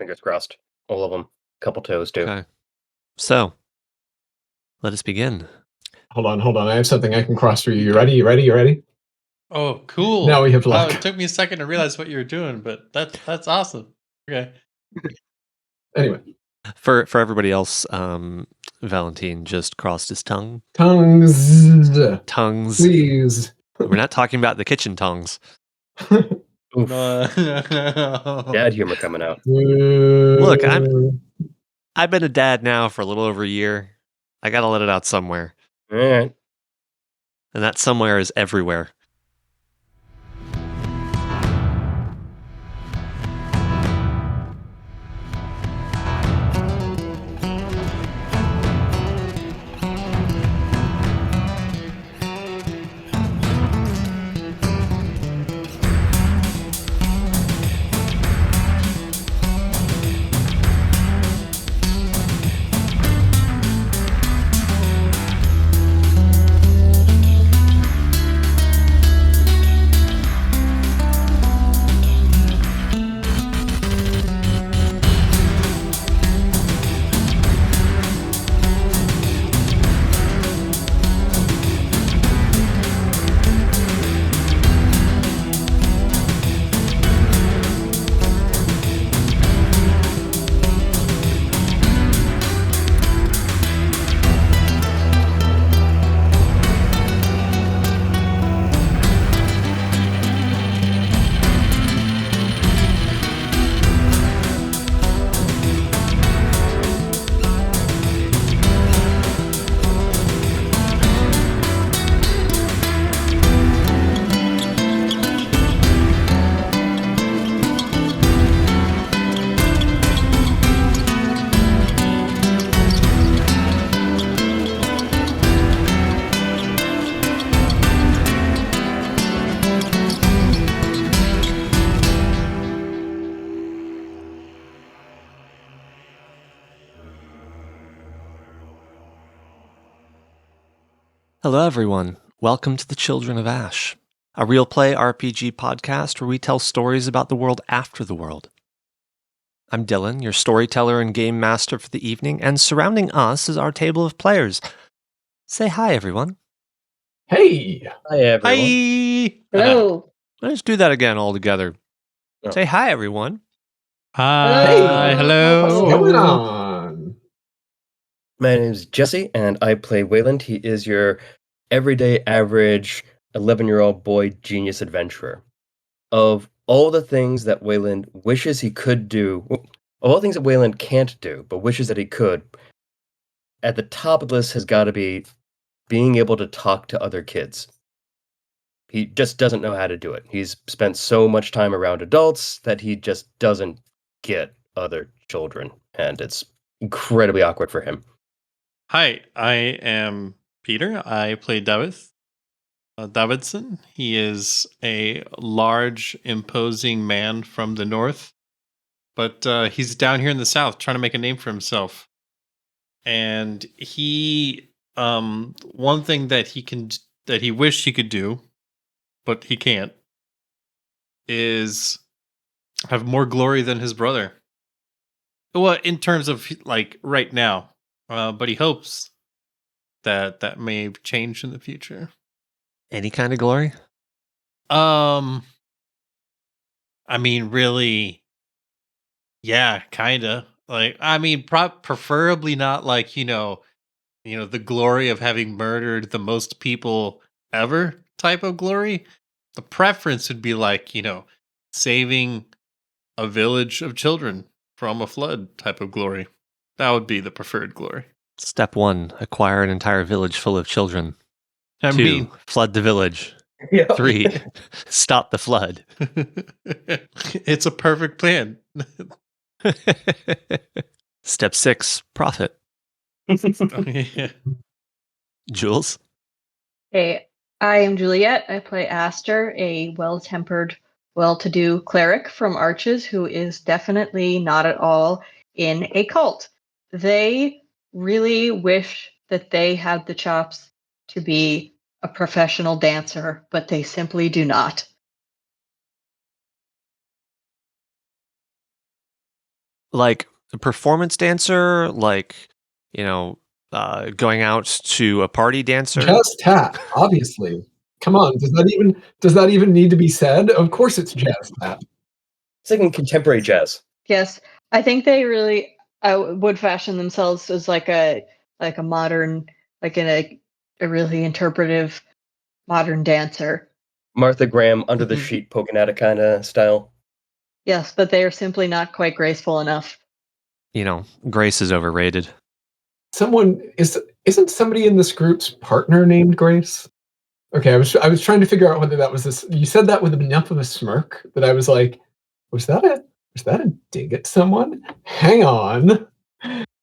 Fingers crossed. All of them. Couple toes, too. Okay. So, let us begin. Hold on. I have something I can cross for you. You ready? You ready? Oh, cool. Now we have luck. It took me a second to realize what you were doing, but that's awesome. Okay. Anyway. For everybody else, Valentine just crossed his tongue. Tongues. Please. We're not talking about the kitchen tongues. Oof. No. Dad humor coming out. Look, I've been a dad now for a little over a year. I gotta let it out somewhere. All right. And that somewhere is everywhere. Hello, everyone. Welcome to the Children of Ash, a real play RPG podcast where we tell stories about the world after the world. I'm Dylan, your storyteller and game master for the evening, and surrounding us is our table of players. Say hi, everyone. Hey. Hi, everyone. Hi. Hello. Let's do that again all together. Oh. Say hi, everyone. Hi. Hello. What's going on? My name is Jesse, and I play Wayland. He is your everyday average 11-year-old boy genius adventurer. Of all the things that Wayland wishes he could do, of all the things that Wayland can't do, but wishes that he could, at the top of the list has got to be being able to talk to other kids. He just doesn't know how to do it. He's spent so much time around adults that he just doesn't get other children, and it's incredibly awkward for him. Hi, I am Peter. I play Davidson. He is a large, imposing man from the north, but he's down here in the south trying to make a name for himself. And he, one thing that he wished he could do, but he can't, is have more glory than his brother. Well, in terms of like right now. But he hopes that may change in the future. Any kind of glory? I mean, really, yeah, kinda. Like, I mean, preferably not like the glory of having murdered the most people ever type of glory. The preference would be like saving a village of children from a flood type of glory. That would be the preferred glory. Step 1, acquire an entire village full of children. I 2, mean, flood the village. Yeah. 3, stop the flood. it's a perfect plan. Step 6, profit. Yeah. Jules? Hey, I am Juliet. I play Aster, a well-tempered, well-to-do cleric from Arches who is definitely not at all in a cult. They really wish that they had the chops to be a professional dancer, but they simply do not. Like a performance dancer, like, going out to a party dancer. Jazz tap, obviously. Come on, does that even need to be said? Of course it's jazz tap. It's like in contemporary jazz. Yes, I think they really would fashion themselves as like a modern, like in a really interpretive modern dancer. Martha Graham under the Mhm. sheet poking at it kind of style. Yes, but they are simply not quite graceful enough. Grace is overrated. Isn't somebody in this group's partner named Grace? Okay, I was trying to figure out whether that was this. You said that with enough of a smirk that I was like, was that a dig at someone? Hang on.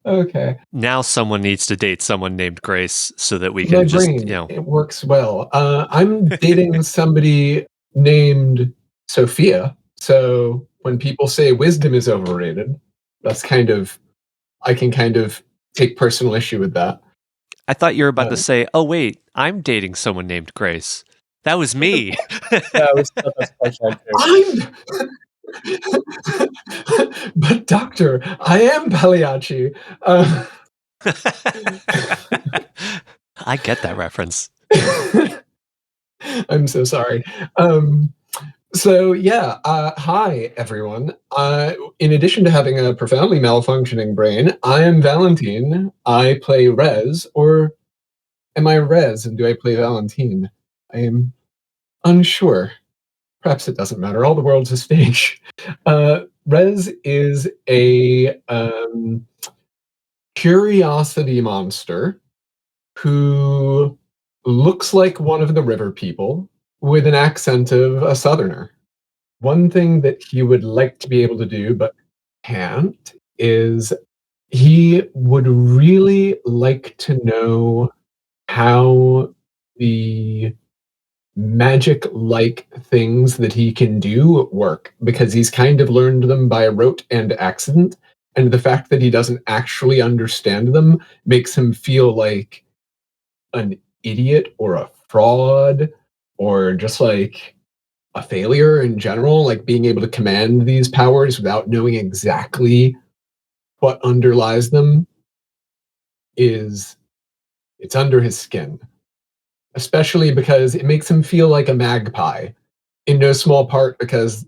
Okay. Now someone needs to date someone named Grace so that we My can just, brain, it works well. I'm dating somebody named Sophia. So when people say wisdom is overrated, I can kind of take personal issue with that. I thought you were about to say, oh, wait, I'm dating someone named Grace. That was me. Yeah, I was thought that's punchline too. But doctor, I am Pagliacci. I get that reference. I'm so sorry. Hi everyone. In addition to having a profoundly malfunctioning brain, I am Valentine. I play Rez, or am I Rez and do I play Valentine? I am unsure. Perhaps it doesn't matter. All the world's a stage. Rez is a curiosity monster who looks like one of the river people with an accent of a southerner. One thing that he would like to be able to do but can't is he would really like to know how the magic-like things that he can do work, because he's kind of learned them by rote and accident, and the fact that he doesn't actually understand them makes him feel like an idiot or a fraud or just like a failure in general. Like being able to command these powers without knowing exactly what underlies them it's under his skin, especially because it makes him feel like a magpie, in no small part because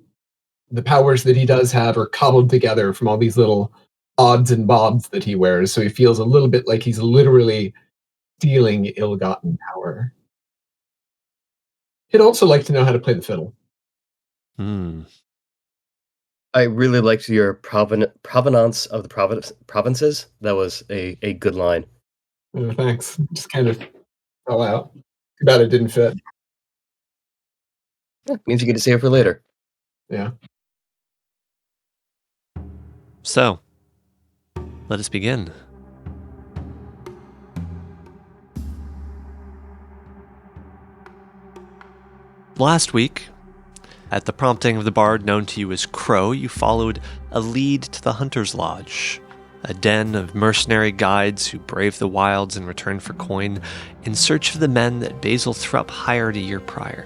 the powers that he does have are cobbled together from all these little odds and bobs that he wears, so he feels a little bit like he's literally stealing ill-gotten power. He'd also like to know how to play the fiddle. I really liked your provenance of the provinces. That was a good line. Thanks. Just kind of fell out. Too bad it didn't fit. Means you get to save it for later. Yeah. So, let us begin. Last week, at the prompting of the bard known to you as Crow, you followed a lead to the Hunter's Lodge, a den of mercenary guides who brave the wilds in return for coin, in search of the men that Bazel Thrupp hired a year prior.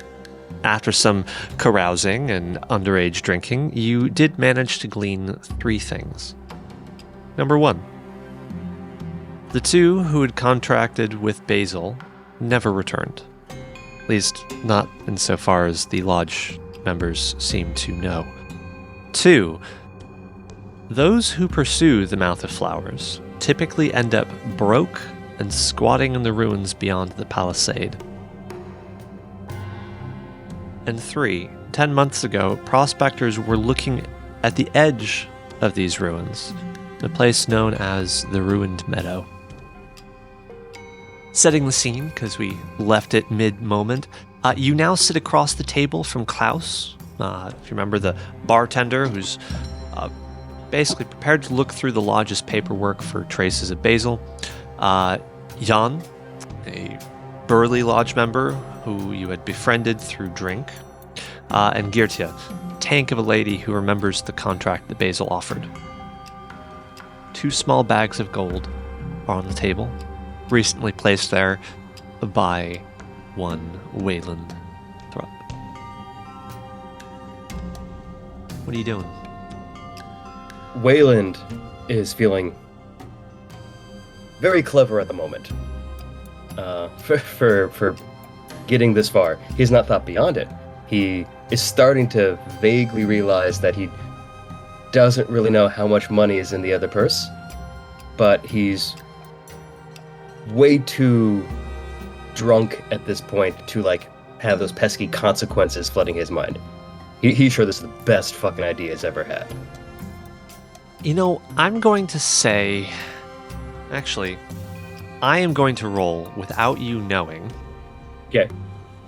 After some carousing and underage drinking, you did manage to glean 3 things. Number 1. The 2 who had contracted with Bazel never returned. At least, not insofar as the lodge members seem to know. 2. Those who pursue the Mouth of Flowers typically end up broke and squatting in the ruins beyond the palisade. And 3. 10 months ago, prospectors were looking at the edge of these ruins, the place known as the Ruined Meadow. Setting the scene, because we left it mid-moment, you now sit across the table from Klaus. If you remember, the bartender who's basically prepared to look through the lodge's paperwork for traces of Bazel. Jan, a burly lodge member who you had befriended through drink. And Girtia, tank of a lady who remembers the contract that Bazel offered. 2 small bags of gold are on the table, recently placed there by one Wayland Thrupp. What are you doing? Wayland is feeling very clever at the moment. For getting this far, he's not thought beyond it. He is starting to vaguely realize that he doesn't really know how much money is in the other purse, but he's way too drunk at this point to like have those pesky consequences flooding his mind. He's sure this is the best fucking idea he's ever had. You know, I'm going to say... Actually, I am going to roll without you knowing. Okay.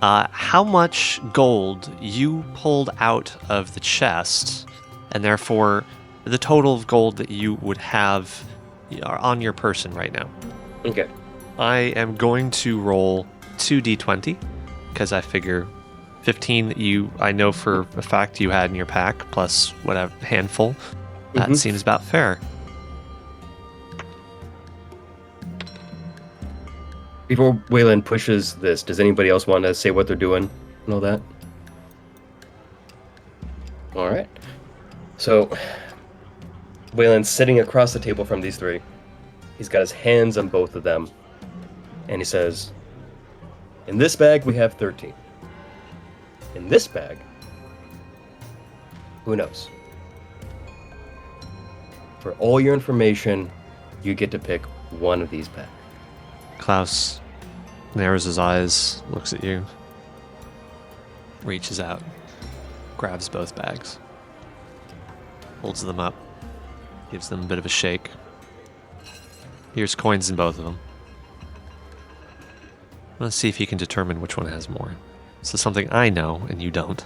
How much gold you pulled out of the chest, and therefore the total of gold that you would have on your person right now. Okay. I am going to roll 2d20, because I figure 15 that I know for a fact you had in your pack, plus whatever handful. That seems about fair. Before Wayland pushes this, does anybody else want to say what they're doing and all that? All right. So, Wayland's sitting across the table from these three. He's got his hands on both of them. And he says, in this bag, we have 13. In this bag, who knows? For all your information, you get to pick one of these bags. Klaus narrows his eyes, looks at you, reaches out, grabs both bags, holds them up, gives them a bit of a shake. Here's coins in both of them. Let's see if he can determine which one has more. This is something I know and you don't.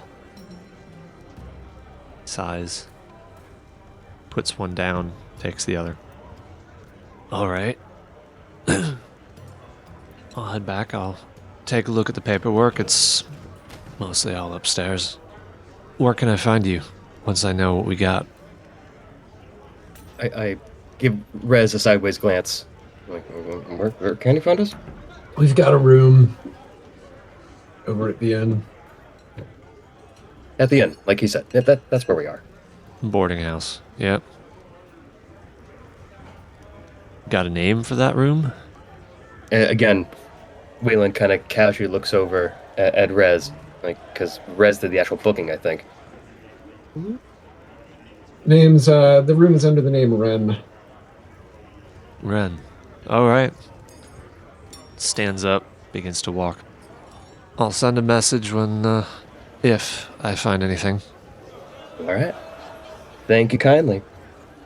Sighs, puts one down, takes the other. All right. I'll head back. I'll take a look at the paperwork. It's mostly all upstairs. Where can I find you once I know what we got? I give Rez a sideways glance. Like, where can you find us? We've got a room over at the inn. At the inn, like he said. That's where we are. Boarding house. Yep. Got a name for that room? Again, Wayland kind of casually looks over at Rez, like, because Rez did the actual booking, I think. Name's, the room is under the name Ren. Ren. All right. Stands up, begins to walk. I'll send a message when, if I find anything. All right. Thank you kindly.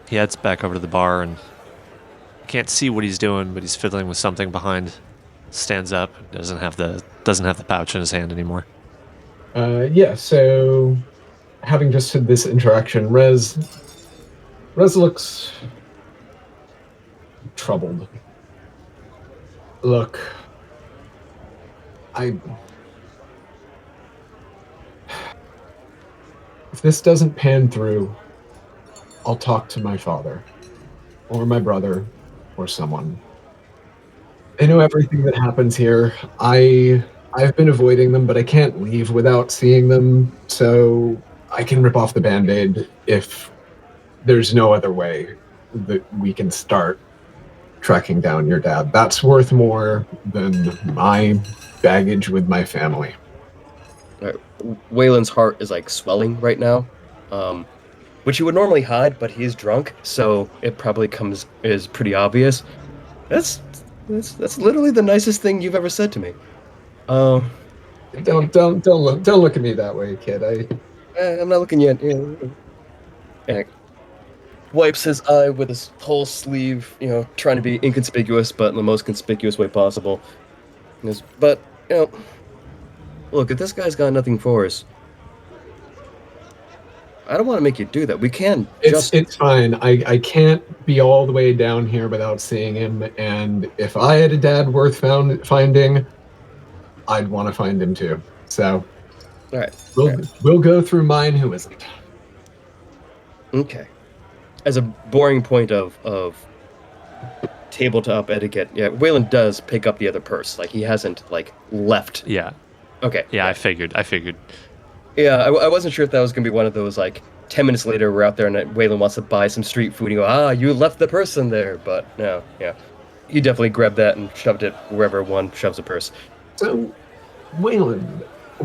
He heads back over to the bar and can't see what he's doing, but he's fiddling with something behind. Stands up, doesn't have the pouch in his hand anymore. Yeah, so having just had this interaction, Rez looks troubled. Look, if this doesn't pan through, I'll talk to my father or my brother or someone. They know everything that happens here. I've been avoiding them, but I can't leave without seeing them, so I can rip off the Band-Aid if there's no other way that we can start tracking down your dad. That's worth more than my baggage with my family. Wayland's heart is like swelling right now, which he would normally hide, but he's drunk, so it probably is pretty obvious. That's literally the nicest thing you've ever said to me. Don't look at me that way, kid. I'm not looking yet. And wipes his eye with his whole sleeve, trying to be inconspicuous, but in the most conspicuous way possible. But look, if this guy's got nothing for us, I don't want to make you do that. We can It's fine. I can't be all the way down here without seeing him, and if I had a dad worth finding, I'd want to find him too. So, all right. We'll go through mine who isn't. Okay. As a boring point of tabletop etiquette, yeah, Wayland does pick up the other purse. Like, he hasn't, left. Yeah. Okay. Yeah, I figured. Yeah, I wasn't sure if that was going to be one of those, 10 minutes later, we're out there and Waylon wants to buy some street food. And you go, you left the purse in there. But no, yeah. He definitely grabbed that and shoved it wherever one shoves a purse. So, Wayland,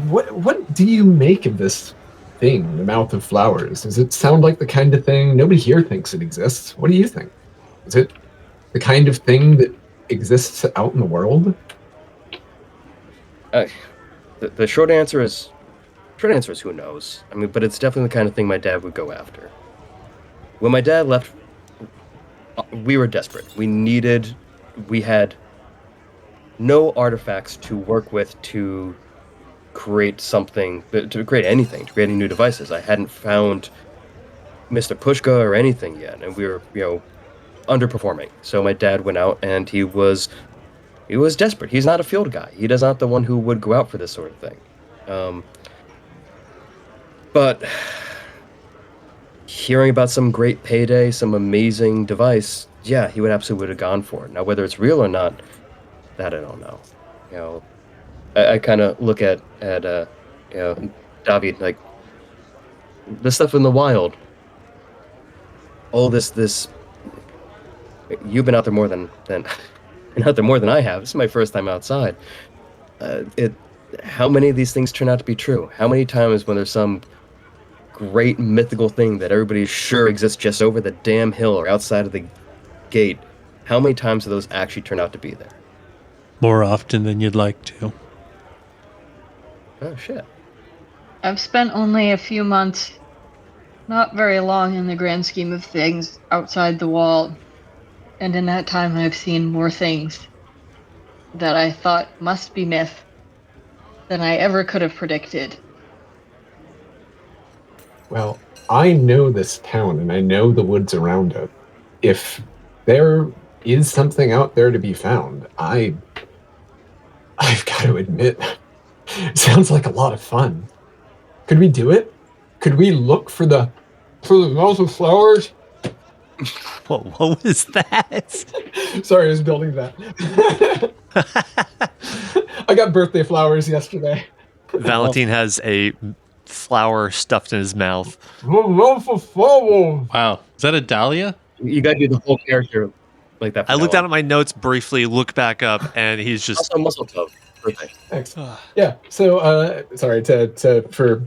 what do you make of this thing, the Mouth of Flowers? Does it sound like the kind of thing nobody here thinks it exists? What do you think? Is it the kind of thing that exists out in the world? The short answer is who knows. I mean, but it's definitely the kind of thing my dad would go after. When my dad left, we were desperate. We had no artifacts to work with to create something, to create anything, to create any new devices. I hadn't found Mr. Pushka or anything yet, and we were, underperforming. So my dad went out, and he was desperate. He's not a field guy. He is not the one who would go out for this sort of thing. But hearing about some great payday, some amazing device, yeah, he would absolutely have gone for it. Now, whether it's real or not, that I don't know. I kind of look at David, like, the stuff in the wild. All this. You've been out there more than I have. This is my first time outside. How many of these things turn out to be true? How many times when there's some great mythical thing that everybody's sure exists just over the damn hill or outside of the gate, how many times do those actually turn out to be there? More often than you'd like to. Oh, shit. I've spent only a few months, not very long in the grand scheme of things, outside the wall. And in that time, I've seen more things that I thought must be myth than I ever could have predicted. Well, I know this town and I know the woods around it. If there is something out there to be found, I've got to admit, it sounds like a lot of fun. Could we do it? Could we look for the Mouth of Flowers? What was that? Sorry, I was building that. I got birthday flowers yesterday. Valentine has a flower stuffed in his mouth. Wow. Is that a dahlia? You gotta do the whole character like that. I looked down at my notes briefly, look back up, and he's just also muscle toe. Birthday. Thanks. Yeah. So, sorry to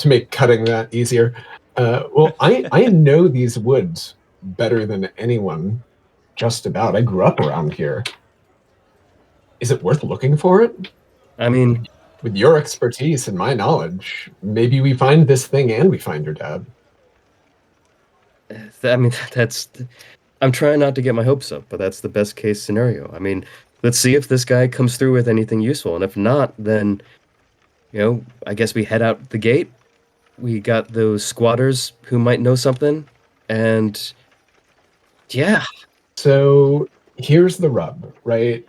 make cutting that easier. Well, I know these woods better than anyone. Just about. I grew up around here. Is it worth looking for it? I mean, with your expertise and my knowledge, maybe we find this thing and we find your dad. I mean, I'm trying not to get my hopes up, but that's the best case scenario. I mean, let's see if this guy comes through with anything useful, and if not, then, I guess we head out the gate. We got those squatters who might know something, and yeah. So here's the rub, right?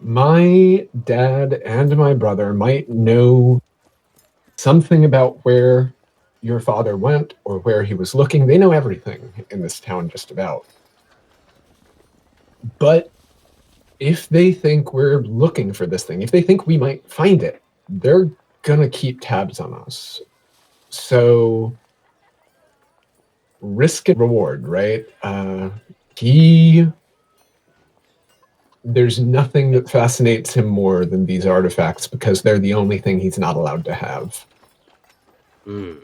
My dad and my brother might know something about where your father went or where he was looking. They know everything in this town, just about. But if they think we're looking for this thing, if they think we might find it, they're gonna keep tabs on us. So risk and reward, right? There's nothing that fascinates him more than these artifacts because they're the only thing he's not allowed to have. Mm.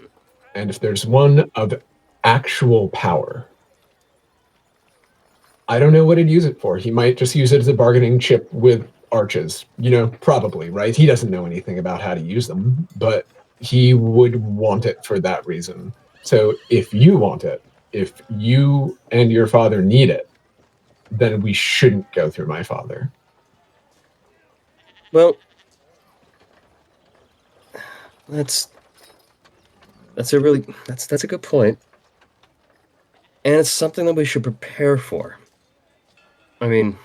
And if there's one of actual power, I don't know what he'd use it for. He might just use it as a bargaining chip with arches, probably, right? He doesn't know anything about how to use them, but he would want it for that reason. So if you want it, if you and your father need it, then we shouldn't go through my father. Well, that's a good point. And it's something that we should prepare for. I mean,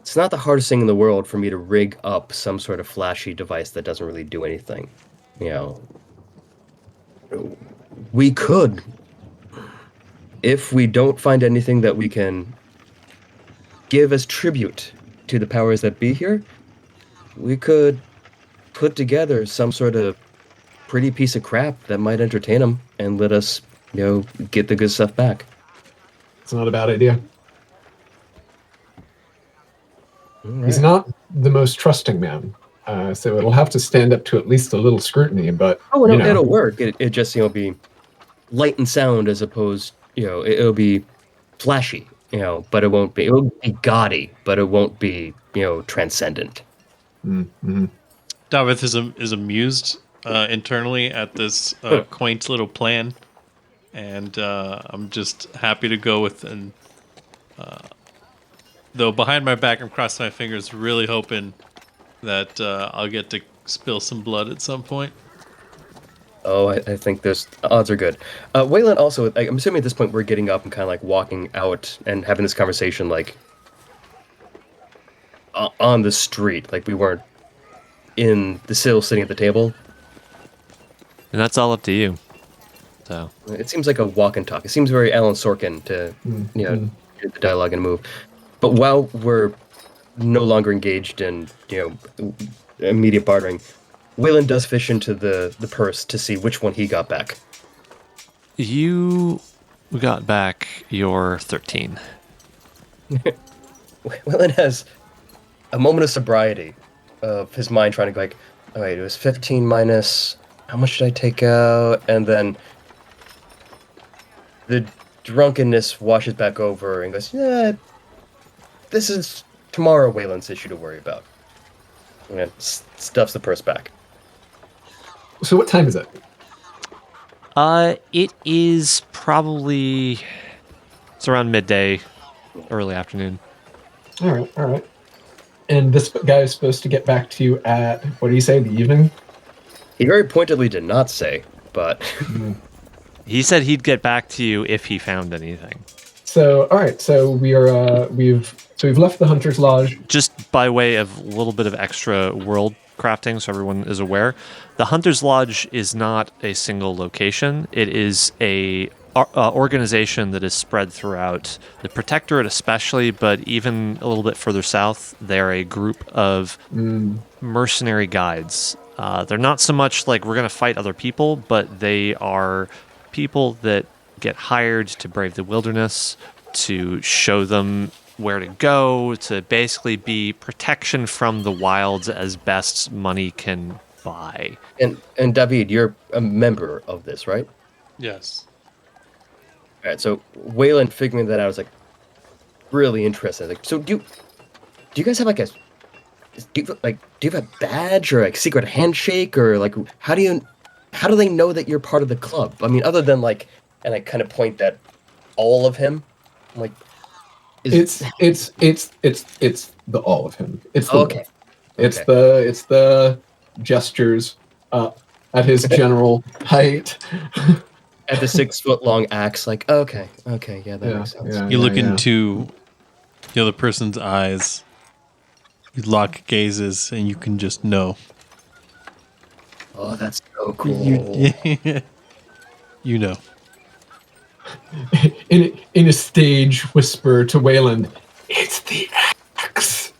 it's not the hardest thing in the world for me to rig up some sort of flashy device that doesn't really do anything. We could, if we don't find anything that we can give as tribute to the powers that be here, we could put together some sort of pretty piece of crap that might entertain him and let us, get the good stuff back. It's not a bad idea. All He's right. not the most trusting man, so it'll have to stand up to at least a little scrutiny. But Oh no, it'll work. It just be light and sound as opposed, it'll be flashy, but it won't be. It'll be gaudy, but it won't be, transcendent. Mm-hmm. Davith is amused internally at this quaint little plan, and I'm just happy to go with. And though behind my back, I'm crossing my fingers, really hoping that I'll get to spill some blood at some point. Oh, I think the odds are good. Waylon also, I'm assuming at this point we're getting up and kind of like walking out and having this conversation like on the street, like we weren't in the sill sitting at the table. And that's all up to you. So It seems like a walk and talk. It seems very Alan Sorkin to, do the dialogue and move. But while we're no longer engaged in, immediate bartering, Waylon does fish into the purse to see which one he got back. you got back your 13. Waylon has a moment of sobriety of his mind trying to go like, all right, it was 15 minus, how much did I take out? And then the drunkenness washes back over and goes, yeah, this is tomorrow Waylon's issue to worry about. And stuffs the purse back. So what time is it? It is probably, it's around midday, early afternoon. All right. And this guy is supposed to get back to you at, what do you say, the evening? He very pointedly did not say, but he said he'd get back to you if he found anything. So, all right. So we've left the Hunter's Lodge. Just by way of a little bit of extra world crafting, so everyone is aware, the Hunter's Lodge is not a single location. It is a organization that is spread throughout the Protectorate, especially, but even a little bit further south, they're a group of mercenary guides. They're not so much like we're going to fight other people, but they are people that get hired to brave the wilderness, to show them where to go, to basically be protection from the wilds as best money can buy. And David, you're a member of this, right? Yes. All right, so Waylon figuring that out was like really interesting. Like, so do you guys have like do you have a badge or like secret handshake or like how do they know that you're part of the club? I mean, other than like, and I kind of point at all of him, I'm like, It's the all of him. It's the okay. It's the gestures at his general height. At the 6 foot long axe, like okay, yeah, that makes sense. You look into the other person's eyes, you lock gazes, and you can just know. Oh, that's so cool. You know. In a stage whisper to Wayland, it's the axe.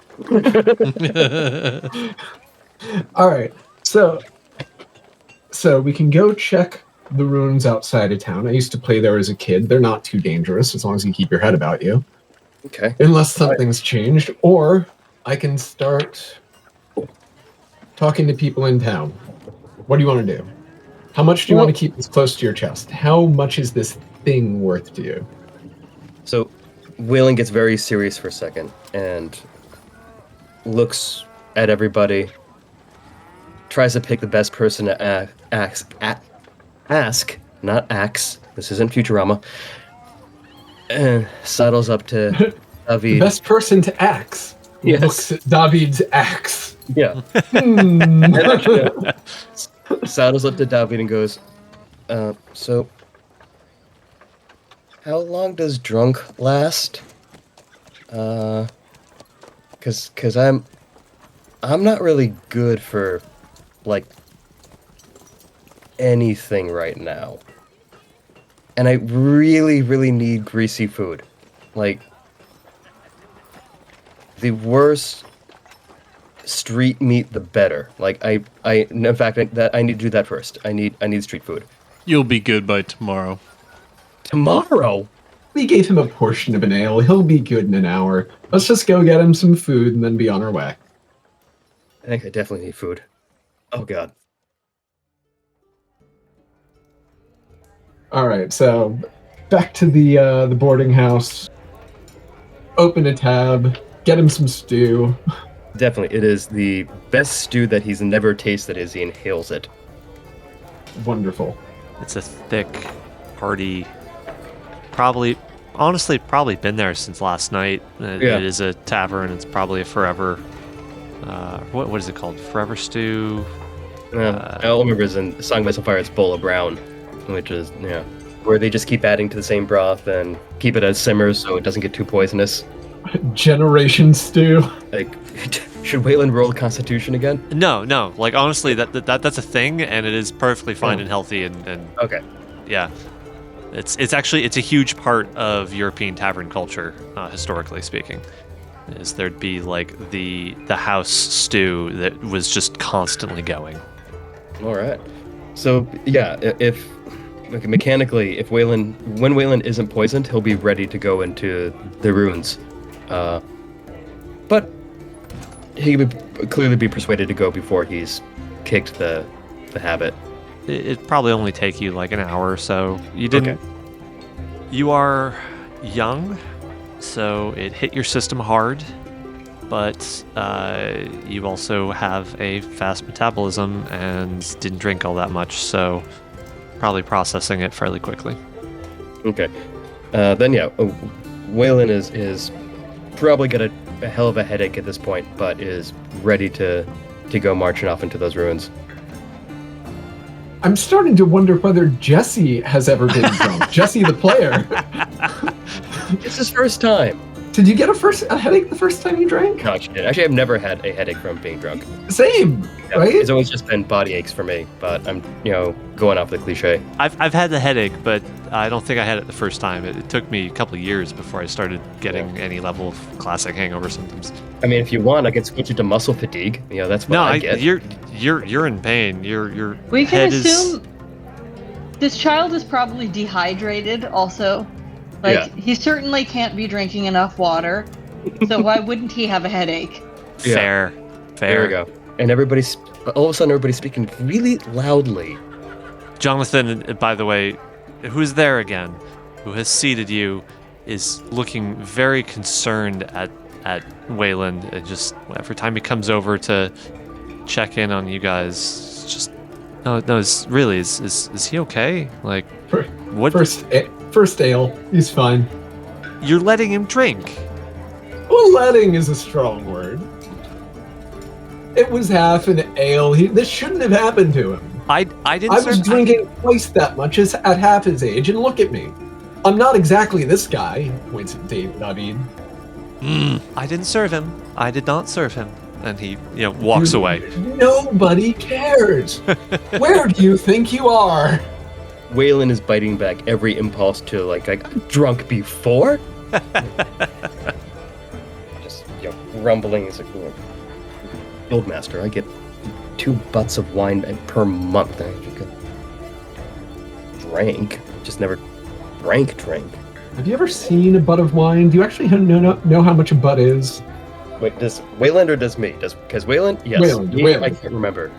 All right, so we can go check the ruins outside of town. I used to play there as a kid. They're not too dangerous as long as you keep your head about you. Okay. Unless something's changed, or I can start talking to people in town. What do you want to do? How much do you want to keep this close to your chest? How much is this thing worth to you? So Waylon gets very serious for a second and looks at everybody, tries to pick the best person to ask, not axe. This isn't Futurama. And sidles up to The David. best person to axe. Yes. Looks at David's axe. Yeah. Saddles up to David and goes, so how long does drunk last? Cause I'm not really good for like anything right now. And I really, really need greasy food. Like the worst street meat, the better. Like in fact, I need to do that first. I need street food. You'll be good by tomorrow. Tomorrow? We gave him a portion of an ale. He'll be good in an hour. Let's just go get him some food and then be on our way. I think I definitely need food. Oh god. All right, so back to the boarding house. Open a tab. Get him some stew. Definitely, it is the best stew that he's never tasted as he inhales it. Wonderful. It's a thick, hearty, probably been there since last night. It is a tavern. It's probably a forever. What is it called? Forever stew. I all remember is in Song by Fire. It's Bowl of Brown, which is where they just keep adding to the same broth and keep it as simmers so it doesn't get too poisonous. Generation stew. Like, should Wayland roll Constitution again? No. Like honestly, that's a thing, and it is perfectly fine and healthy. And okay, yeah, it's a huge part of European tavern culture, historically speaking. Is there'd be like the house stew that was just constantly going. All right. So yeah, if mechanically, when Wayland isn't poisoned, he'll be ready to go into the ruins. But he would clearly be persuaded to go before he's kicked the habit. It'd probably only take you like an hour or so. You didn't. Okay. You are young, so it hit your system hard, but you also have a fast metabolism and didn't drink all that much, so probably processing it fairly quickly. Okay. Then Wayland is probably got a hell of a headache at this point, but is ready to go marching off into those ruins. I'm starting to wonder whether Jesse has ever been drunk. Jesse, the player. It's his first time. Did you get a headache the first time you drank? No, actually, I've never had a headache from being drunk. Same, right? It's always just been body aches for me, but I'm, going off the cliche. I've had the headache, but I don't think I had it the first time. It took me a couple of years before I started getting any level of classic hangover symptoms. I mean, if you want, I can switch it to muscle fatigue. That's what I get. You're in pain. Your we can head assume this child is probably dehydrated also. He certainly can't be drinking enough water, so why wouldn't he have a headache? Fair. There we go. And all of a sudden everybody's speaking really loudly. Jonathan, by the way, who's there again, who has seated you, is looking very concerned at Wayland. Just every time he comes over to check in on you guys, just is he okay? Like, what? First ale, he's fine. You're letting him drink. Well, letting is a strong word. It was half an ale. This shouldn't have happened to him. I didn't. I was drinking twice that much at half his age, and look at me. I'm not exactly this guy. Points at David. I didn't serve him. I did not serve him. And he, walks away. Nobody cares. Where do you think you are? Wayland is biting back every impulse to I'm drunk before. Just rumbling is Guildmaster. I get 2 butts of wine per month. I drank, just never drank. Have you ever seen a butt of wine? Do you actually know how much a butt is? Wait, does Wayland or does me? Because Wayland, yes. Wayland. I can't remember.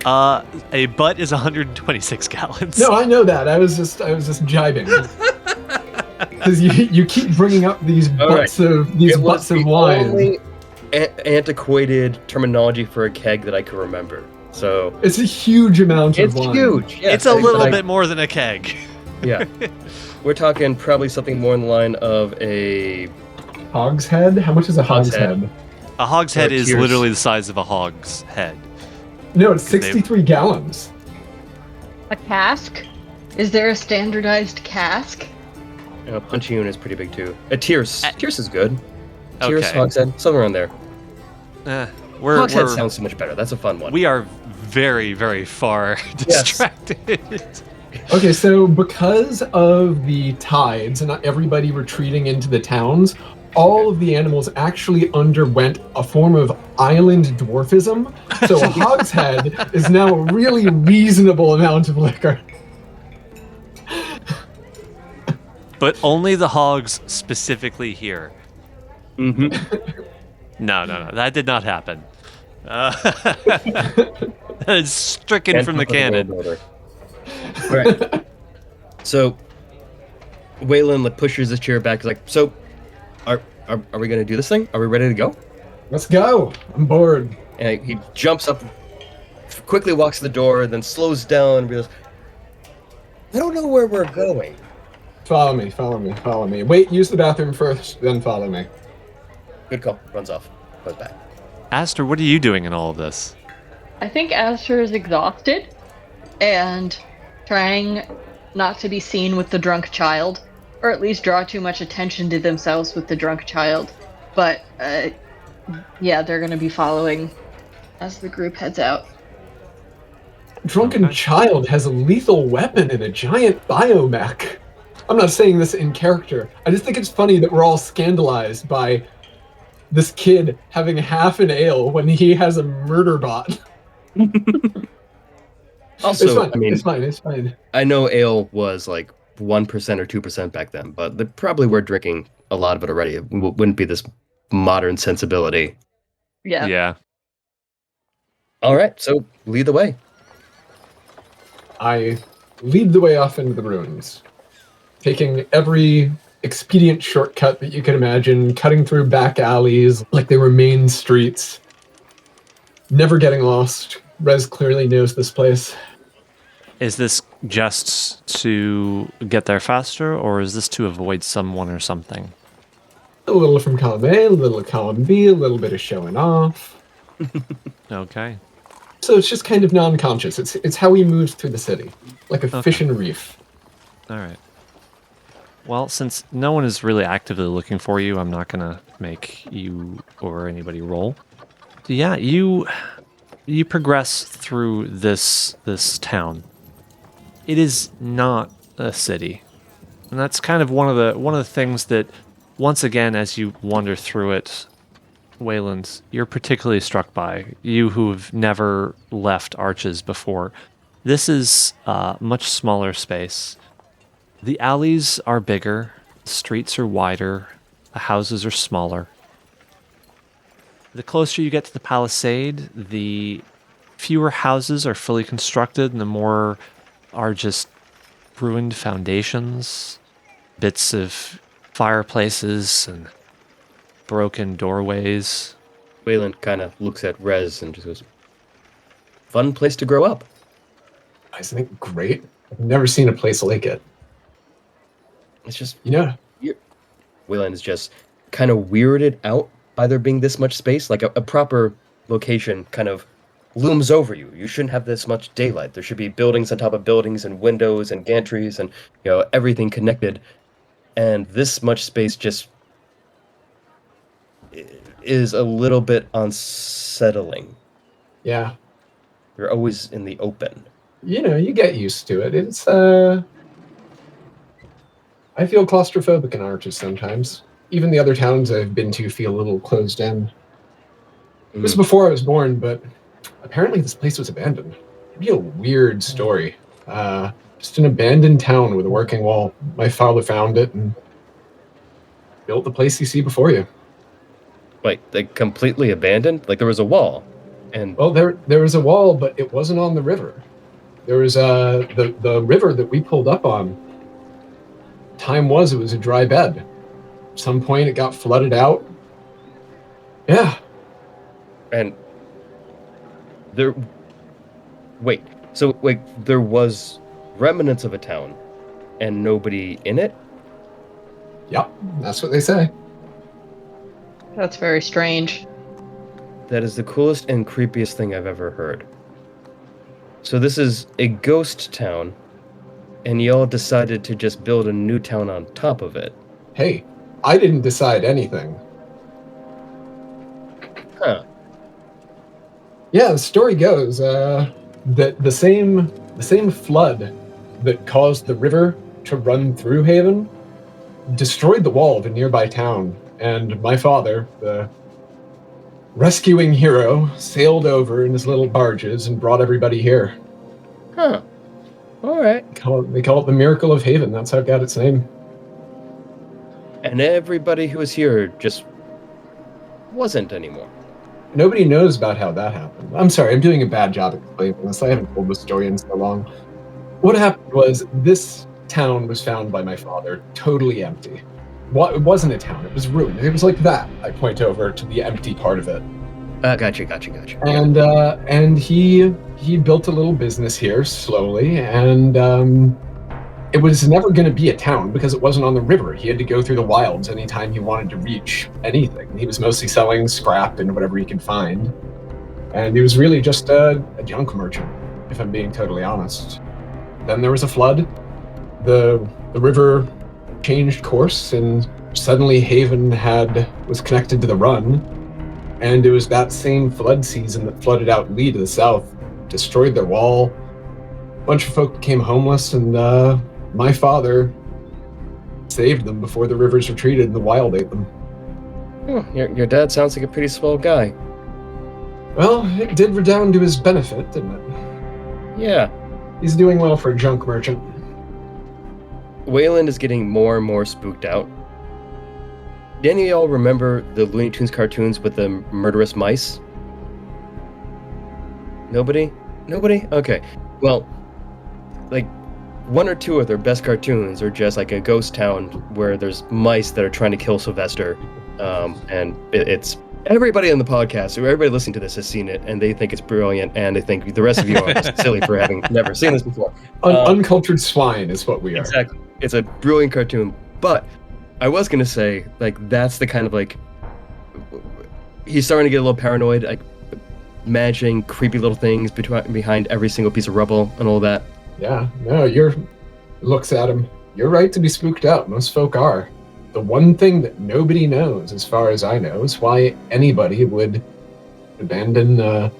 A butt is 126 gallons. No, I know that. I was just jibing. Because you keep bringing up these butts of wine. Only antiquated terminology for a keg that I could remember. So it's a huge amount of wine. It's huge. Yes, it's a little bit more than a keg. Yeah, we're talking probably something more in the line of a hogshead. How much is a hogshead? A hogshead is literally the size of a hog's head. No, it's 63 gallons. A cask? Is there a standardized cask? Puncheon is pretty big too. A Tierce. Tierce is good. Okay. Tierce, hogshead, somewhere around there. Hogshead sounds so much better. That's a fun one. We are very, very far distracted. Okay, so because of the tides and not everybody retreating into the towns, all of the animals actually underwent a form of island dwarfism. So a hogshead is now a really reasonable amount of liquor. But only the hogs specifically here. Mm-hmm. No, that did not happen. That is stricken from the canon. Right. So Waylon like pushes his chair back. He's like, "So, are we gonna do this thing? Are we ready to go?" Let's go. I'm bored. And he jumps up, quickly walks to the door, then slows down and goes, "I don't know where we're going." Follow me. Wait, use the bathroom first, then follow me. Good call. Runs off. Goes back. Aster, what are you doing in all of this? I think Aster is exhausted and trying not to be seen with the drunk child, or at least draw too much attention to themselves with the drunk child. But yeah, they're going to be following as the group heads out. Drunken child has a lethal weapon and a giant biomech. I'm not saying this in character. I just think it's funny that we're all scandalized by this kid having half an ale when he has a murder bot. Also, it's fine. I mean, it's fine. I know ale was like 1% or 2% back then, but they probably were drinking a lot of it already. It wouldn't be this modern sensibility. Yeah. All right, so lead the way. I lead the way off into the ruins, taking every expedient shortcut that you can imagine, cutting through back alleys like they were main streets, never getting lost. Rez clearly knows this place. Is this just to get there faster, or is this to avoid someone or something? A little from column A, a little of column B, a little bit of showing off. Okay. So it's just kind of non-conscious. It's how we move through the city, like a fish in a reef. All right. Well, since no one is really actively looking for you, I'm not going to make you or anybody roll. So yeah, you progress through this town. It is not a city. And that's kind of one of the things that once again as you wander through it, Wayland, you're particularly struck by, you who've never left Arches before. This is a much smaller space. The alleys are bigger, the streets are wider, the houses are smaller. The closer you get to the palisade, the fewer houses are fully constructed and the more are just ruined foundations, bits of fireplaces and broken doorways. Waylon kind of looks at Rez and just goes, "Fun place to grow up." Isn't it great? I've never seen a place like it. It's just, Waylon is just kind of weirded out by there being this much space. Like a proper location kind of looms over you. You shouldn't have this much daylight. There should be buildings on top of buildings and windows and gantries and everything connected. And this much space just is a little bit unsettling. Yeah. You're always in the open. You get used to it. It's I feel claustrophobic in Arches sometimes. Even the other towns I've been to feel a little closed in. This was before I was born, but apparently this place was abandoned. Real weird story. Just an abandoned town with a working wall. My father found it and built the place you see before you. Like completely abandoned? Like there was a wall. And Well, there was a wall, but it wasn't on the river. There was the river that we pulled up on. Time was it was a dry bed. At some point it got flooded out. Yeah. And there there was remnants of a town and nobody in it? Yep, that's what they say. That's very strange. That is the coolest and creepiest thing I've ever heard. So this is a ghost town, and y'all decided to just build a new town on top of it. Hey, I didn't decide anything. Huh. Yeah, the story goes that the same flood that caused the river to run through Haven destroyed the wall of a nearby town and my father, the rescuing hero, sailed over in his little barges and brought everybody here. Huh. All right. They call it the Miracle of Haven. That's how it got its name. And everybody who was here just wasn't anymore. Nobody knows about how that happened. I'm sorry, I'm doing a bad job explaining this. I haven't told the story in so long. What happened was this town was found by my father totally empty. Well, it wasn't a town, it was ruined. It was like that. I point over to the empty part of it. Gotcha. And he built a little business here slowly, and it was never going to be a town because it wasn't on the river. He had to go through the wilds anytime he wanted to reach anything. He was mostly selling scrap and whatever he could find. And he was really just a junk merchant, if I'm being totally honest. Then there was a flood. The river changed course, and suddenly Haven was connected to the run. And it was that same flood season that flooded out Lee to the south, destroyed their wall. A bunch of folk became homeless, and my father saved them before the rivers retreated and the wild ate them. Your dad sounds like a pretty swell guy. Well, it did redound to his benefit, didn't it? Yeah. He's doing well for a junk merchant. Wayland is getting more and more spooked out. Do any of y'all remember the Looney Tunes cartoons with the murderous mice? Nobody? Okay. Well, like, one or two of their best cartoons are just like a ghost town where there's mice that are trying to kill Sylvester. And it's everybody on the podcast, or everybody listening to this has seen it, and they think it's brilliant, and they think the rest of you are just silly for having never seen this before. Uncultured swine is what we are. Exactly. It's a brilliant cartoon, but I was going to say, like, that's the kind of, like, he's starting to get a little paranoid, like, imagining creepy little things behind every single piece of rubble and all that. Yeah, no, looks at him. You're right to be spooked out. Most folk are. The one thing that nobody knows, as far as I know, is why anybody would abandon a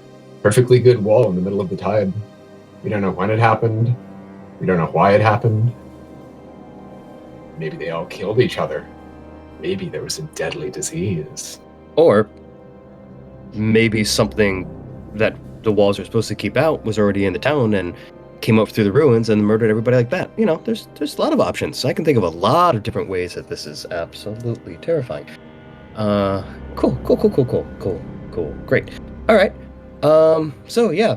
perfectly good wall in the middle of the tide. We don't know when it happened. We don't know why it happened. Maybe they all killed each other. Maybe there was a deadly disease. Or maybe something that the walls are supposed to keep out was already in the town and came up through the ruins and murdered everybody like that. You know, there's a lot of options. I can think of a lot of different ways that this is absolutely terrifying. Cool. Great. All right. So yeah,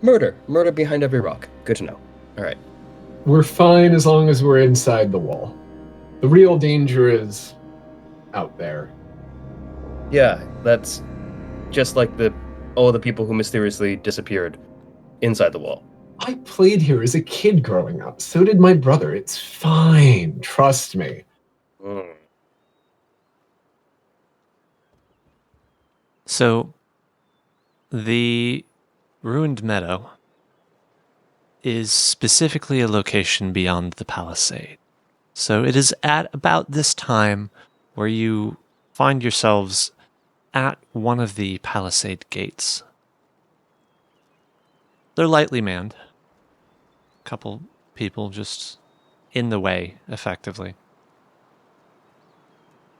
murder behind every rock. Good to know. All right. We're fine as long as we're inside the wall. The real danger is out there. Yeah, that's just like the people who mysteriously disappeared inside the wall. I played here as a kid growing up. So did my brother. It's fine. Trust me. So, the ruined meadow is specifically a location beyond the palisade. So it is at about this time where you find yourselves at one of the palisade gates. They're lightly manned. A couple people just in the way, effectively.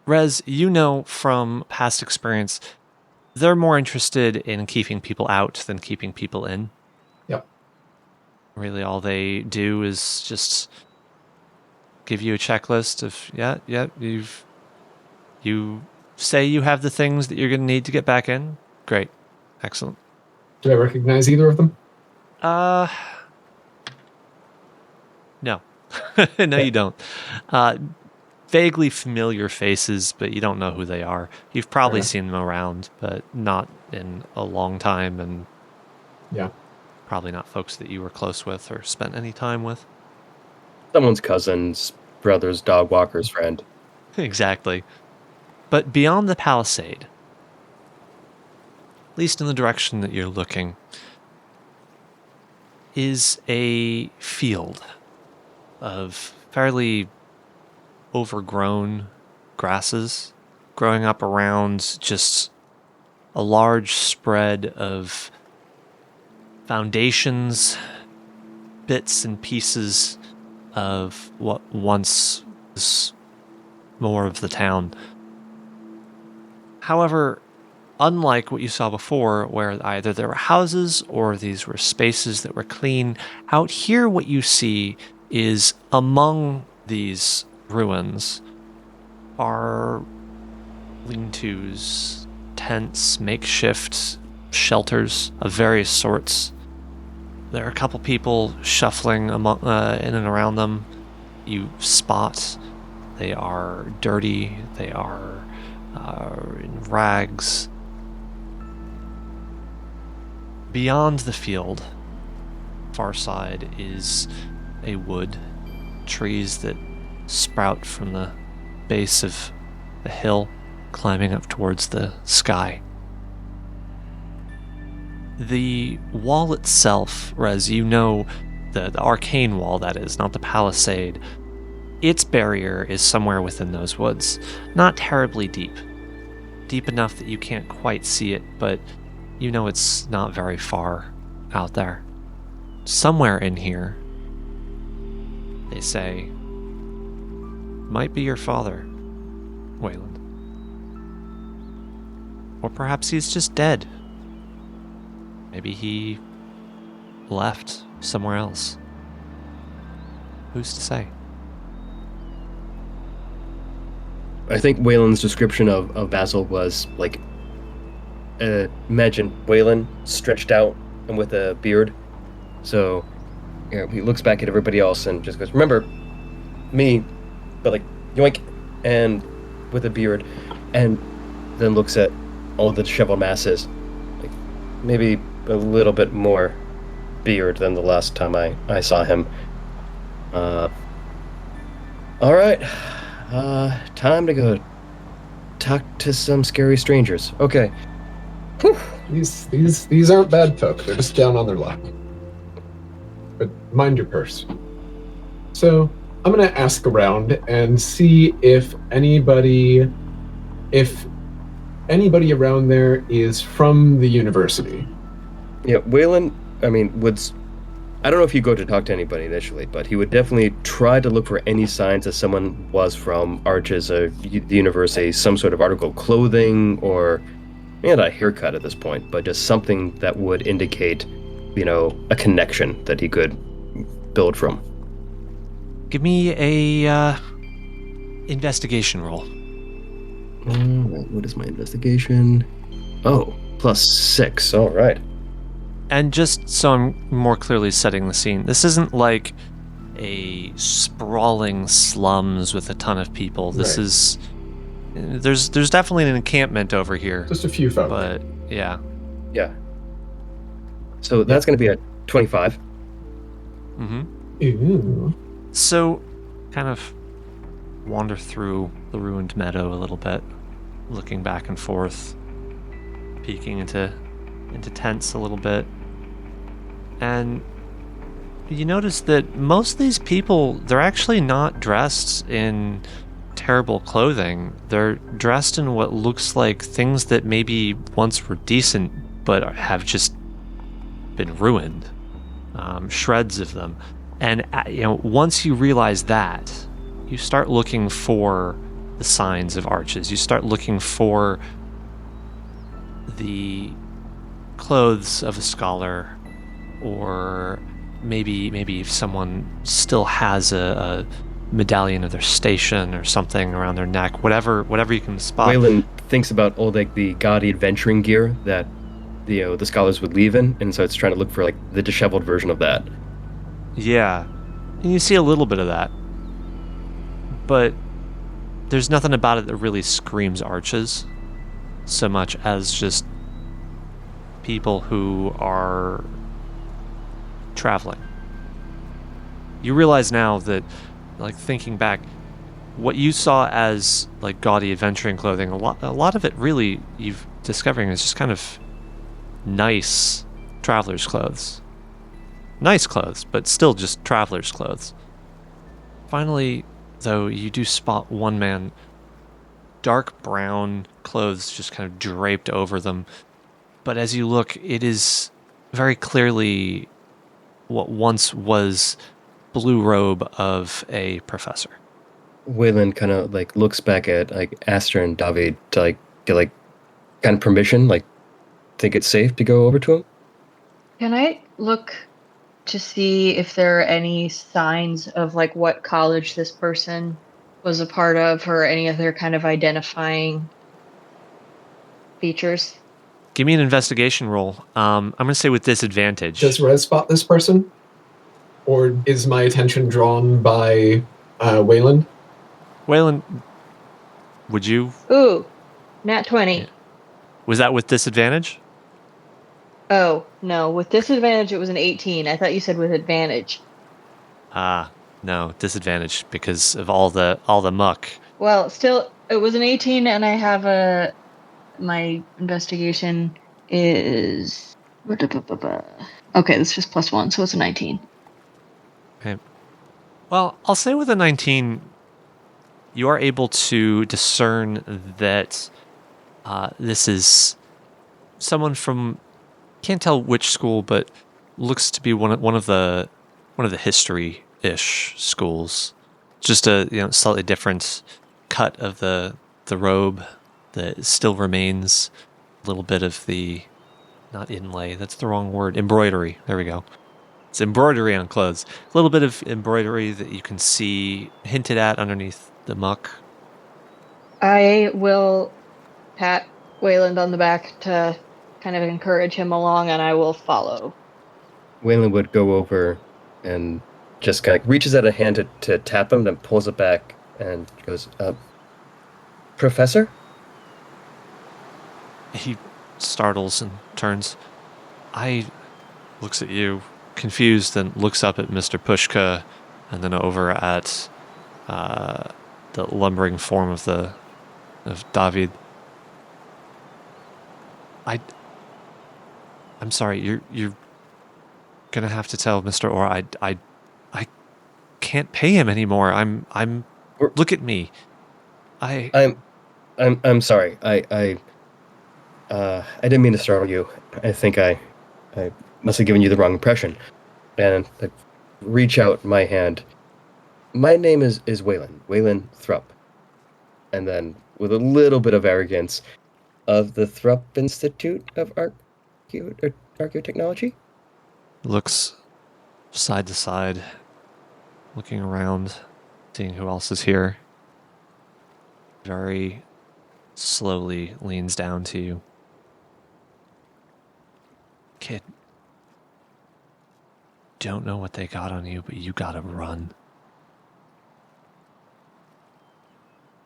Rez, you know from past experience, they're more interested in keeping people out than keeping people in. Yep. Really all they do is just give you a checklist of, you say you have the things that you're going to need to get back in. Great. Excellent. Do I recognize either of them? No. No, you don't. Vaguely familiar faces, but you don't know who they are. You've probably seen them around, but not in a long time, and yeah, probably not folks that you were close with or spent any time with. Someone's cousin's brother's dog walker's friend. Exactly. But beyond the palisade, at least in the direction that you're looking, is a field of fairly overgrown grasses growing up around just a large spread of foundations, bits and pieces of what once was more of the town. However, unlike what you saw before, where either there were houses or these were spaces that were clean, out here what you see is among these ruins are lean-tos, tents, makeshift shelters of various sorts. There are a couple people shuffling among, in and around them. You spot they are dirty, they are in rags. Beyond the field, far side, is a wood, trees that sprout from the base of the hill, climbing up towards the sky. The wall itself, Rez, you know, the arcane wall, that is, not the palisade, its barrier is somewhere within those woods. Not terribly deep. Deep enough that you can't quite see it, but you know it's not very far out there. Somewhere in here, they say, might be your father, Wayland. Or perhaps he's just dead. Maybe he left somewhere else. Who's to say? I think Waylon's description of Basil was like, imagine Waylon stretched out and with a beard. So, he looks back at everybody else and just goes, remember, me, but like, yoink, and with a beard, and then looks at all the disheveled masses. Like, maybe a little bit more beard than the last time I saw him. Alright. Time to go talk to some scary strangers. Okay. Whew. These aren't bad folk. They're just down on their luck. But mind your purse. So I'm gonna ask around and see if anybody around there is from the university. Yeah, Waylon, I don't know if you go to talk to anybody initially, but he would definitely try to look for any signs that someone was from Arches or the university, some sort of article of clothing or not a haircut at this point, but just something that would indicate, a connection that he could build from. Give me a investigation roll. Alright, what is my investigation? Oh, +6, alright. And just so I'm more clearly setting the scene, this isn't like a sprawling slums with a ton of people. This is... There's definitely an encampment over here. Just a few folk. But, yeah. Yeah. So that's going to be a 25. Mm-hmm. Ooh. So, kind of wander through the ruined meadow a little bit, looking back and forth, peeking into tents a little bit. And you notice that most of these people, they're actually not dressed in terrible clothing. They're dressed in what looks like things that maybe once were decent, but have just been ruined. Shreds of them. And, once you realize that, you start looking for the signs of Arches. You start looking for the clothes of a scholar, or maybe if someone still has a medallion of their station or something around their neck, whatever you can spot. Waylon thinks about all the gaudy adventuring gear that the scholars would leave in, and so it's trying to look for the disheveled version of that. Yeah, and you see a little bit of that, but there's nothing about it that really screams Arches so much as just people who are traveling. You realize now that, thinking back, what you saw as gaudy adventuring clothing, a lot of it really you've discovering is just kind of nice traveler's clothes. Nice clothes, but still just traveler's clothes. Finally, though, you do spot one man, dark brown clothes just kind of draped over them. But as you look, it is very clearly what once was blue robe of a professor. Waylon kind of looks back at Aster and David to get kind of permission, like think it's safe to go over to him? Can I look to see if there are any signs of like what college this person was a part of or any other kind of identifying features? Give me an investigation roll. I'm going to say with disadvantage. Does Rez spot this person? Or is my attention drawn by Wayland? Waylon, would you? Ooh, nat 20. Yeah. Was that with disadvantage? Oh, no. With disadvantage, it was an 18. I thought you said with advantage. No, disadvantage because of all the muck. Well, still, it was an 18, and I have my investigation is. Okay, that's just +1, so it's a 19. Okay. Well, I'll say with a 19, you are able to discern that this is someone from, can't tell which school, but looks to be one of the history-ish schools. Just a slightly different cut of the robe that still remains. A little bit of the, not inlay, that's the wrong word, embroidery. There we go. It's embroidery on clothes. A little bit of embroidery that you can see hinted at underneath the muck. I will pat Wayland on the back to kind of encourage him along, and I will follow. Waylon would go over and just kind of reaches out a hand to tap him, then pulls it back and goes, Professor? He startles and turns. Looks at you, confused, then looks up at Mr. Pushka, and then over at the lumbering form of David. I'm sorry. You're gonna have to tell Mr. Orr. I can't pay him anymore. Look at me. I'm sorry. I didn't mean to startle you. I think I must have given you the wrong impression. And I reach out my hand. My name is Wayland Thrupp. And then, with a little bit of arrogance, of the Thrupp Institute of Archaeotechnology? Looks side to side, looking around, seeing who else is here. Very slowly leans down to you. Kid, don't know what they got on you, but you gotta run.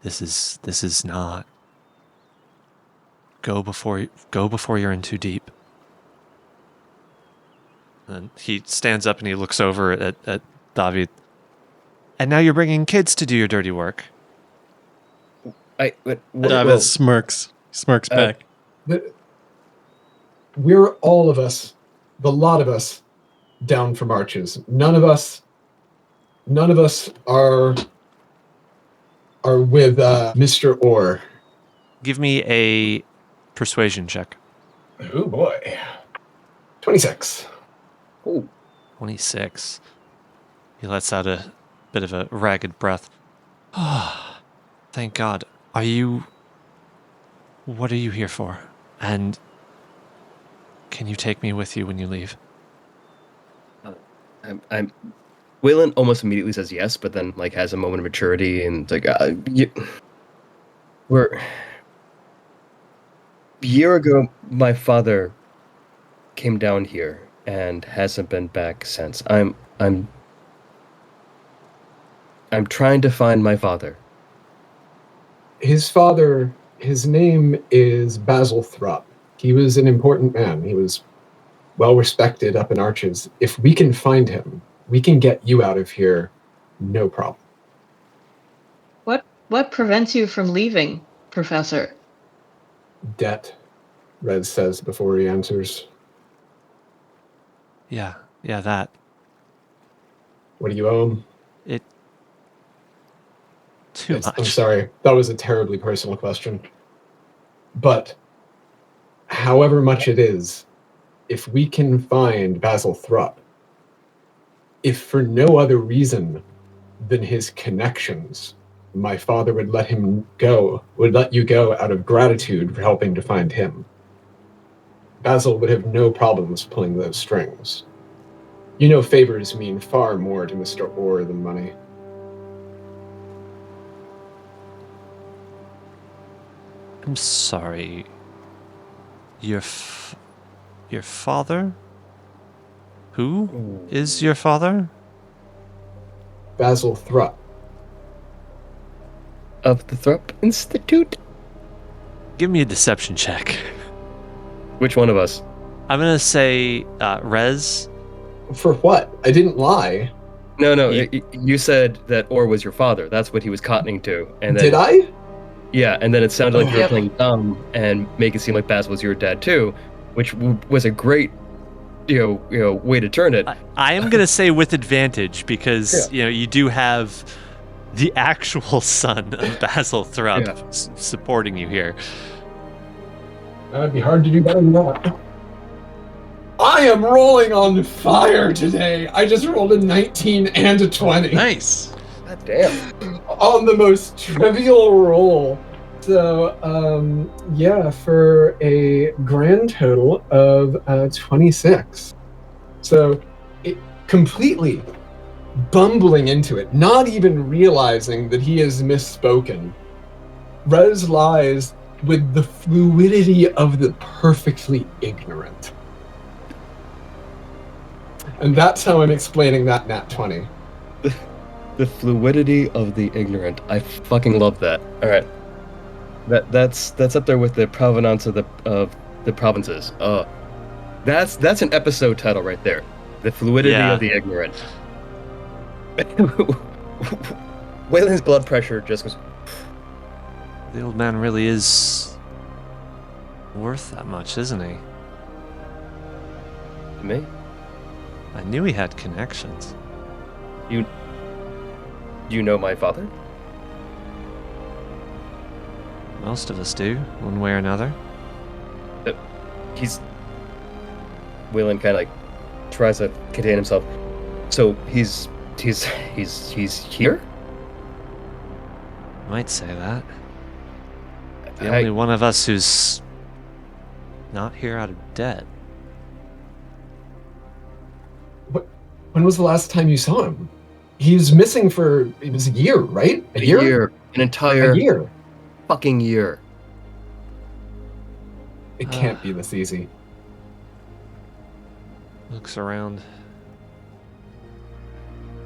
This is not. Go before you're in too deep. And he stands up and he looks over at David. And now you're bringing kids to do your dirty work. David smirks back. We're all of us, the lot of us, down from Arches. None of us are with Mr. Orr. Give me a persuasion check. Oh boy. 26. Oh. 26. He lets out a bit of a ragged breath. Ah, thank God. What are you here for? And can you take me with you when you leave? Waylon almost immediately says yes, but then has a moment of maturity and year ago, my father came down here and hasn't been back since. I'm trying to find my father. His father, his name is Bazel Thrupp. He was an important man. He was well respected up in Arches. If we can find him, we can get you out of here, no problem. What prevents you from leaving, Professor? Debt, Rez says before he answers. Yeah, that. What do you owe him? Too much. I'm sorry, that was a terribly personal question. But however much it is, if we can find Bazel Thrupp, if for no other reason than his connections my father would let you go out of gratitude for helping to find him. Bazel would have no problems pulling those strings. You know, favors mean far more to Mr. Orr than money. I'm sorry. Your father? Who is your father? Bazel Thrupp. Of the Thrupp Institute? Give me a deception check. Which one of us? I'm going to say Rez. For what? I didn't lie. No, you said that Orr was your father. That's what he was cottoning to. And then, Did I? Yeah, and then it sounded like you were Yep. playing dumb and make it seem like Basil was your dad too, which was a great, way to turn it. I am going to say with advantage because, you do have the actual son of Basil Thrupp supporting you here. That'd be hard to do better than that. I am rolling on fire today. I just rolled a 19 and a 20. Nice. God damn. On the most trivial roll. So, for a grand total of 26. So, completely bumbling into it, not even realizing that he has misspoken. Rez lies with the fluidity of the perfectly ignorant. And that's how I'm explaining that nat 20. The fluidity of the ignorant. I fucking love that. All right, that's up there with the provenance of the provinces. That's an episode title right there. The fluidity of the ignorant. Waylon's blood pressure just goes. The old man really is worth that much, isn't he? To me? I knew he had connections. You know my father? Most of us do, one way or another. Waylon kind of tries to contain himself. So he's here? Might say that. The only one of us who's not here out of debt. When was the last time you saw him? He was missing it was a year, right? A year? An entire A year. fucking year. It can't be this easy. Looks around.